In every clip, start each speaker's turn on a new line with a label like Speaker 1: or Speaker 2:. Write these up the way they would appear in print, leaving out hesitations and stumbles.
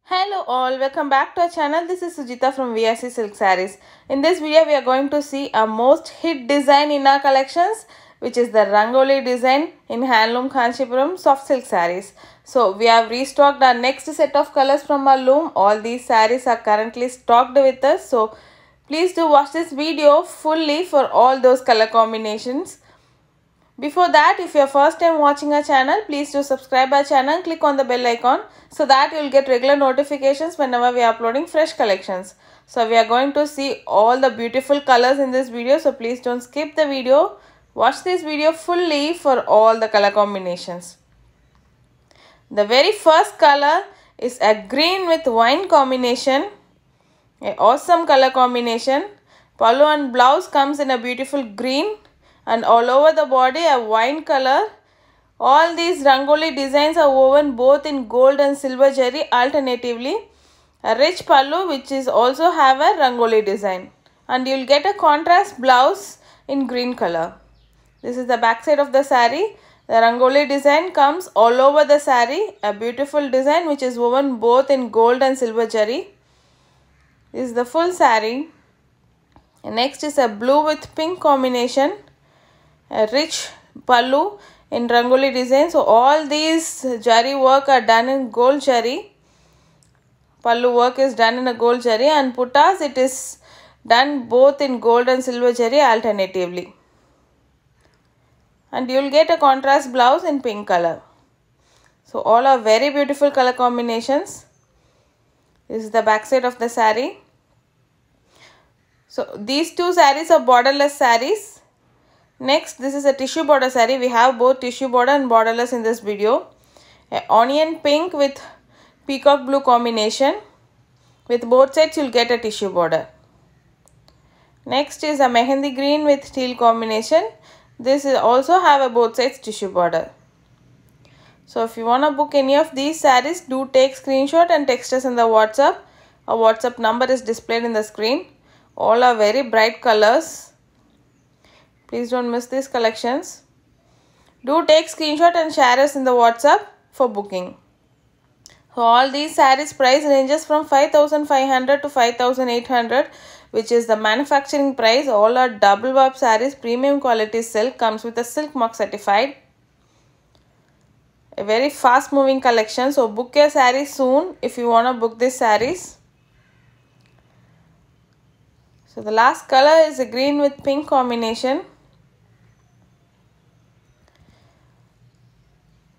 Speaker 1: Hello all, welcome back to our channel. This is Sujita from VSC Silk Sarees. In this video, we are going to see a most hit design in our collections, which is the Rangoli design in Handloom Kanchipuram soft silk sarees. So, we have restocked our next set of colors from our loom. All these sarees are currently stocked with us. So, please do watch this video fully for all those color combinations. Before that, if you are first time watching our channel, please do subscribe our channel, click on the bell icon so that you will get regular notifications whenever we are uploading fresh collections. So we are going to see all the beautiful colors in this video, so please don't skip the video. Watch this video fully for all the color combinations. The very first color is a green with wine combination. An awesome color combination. Pallu and blouse comes in a beautiful green. And all over the body a wine color. All these Rangoli designs are woven both in gold and silver zari alternatively. A rich pallu which is also have a Rangoli design. And you will get a contrast blouse in green color. This is the back side of the saree. The Rangoli design comes all over the saree. A beautiful design which is woven both in gold and silver zari. This is the full saree. And next is a blue with pink combination. A rich pallu in Rangoli design. So all these jari work are done in gold jari. Pallu work is done in a gold jari, and puttas it is done both in gold and silver jari alternatively. And you will get a contrast blouse in pink color. So all are very beautiful color combinations. This is the back side of the saree. So these two sarees are borderless sarees. Next, this is a tissue border saree. We have both tissue border and borderless in this video. A onion pink with peacock blue combination. With both sides, you will get a tissue border. Next is a mehendi green with teal combination. This is also have a both sides tissue border. So, if you want to book any of these sarees, do take screenshot and text us in the WhatsApp. Our WhatsApp number is displayed in the screen. All are very bright colors. Please don't miss these collections. Do take screenshot and share us in the WhatsApp for booking. So all these sarees price ranges from 5,500 to 5,800, which is the manufacturing price. All are double warp sarees, premium quality silk, comes with a SILKMARK certified. A very fast moving collection. So book your sarees soon if you want to book these sarees. So the last color is a green with pink combination.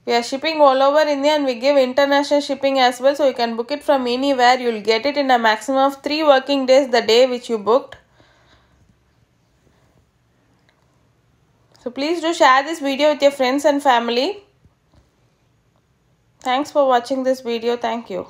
Speaker 1: We are shipping all over India and we give international shipping as well. So you can book it from anywhere. You will get it in a maximum of 3 working days the day which you booked. So please do share this video with your friends and family. Thanks for watching this video. Thank you.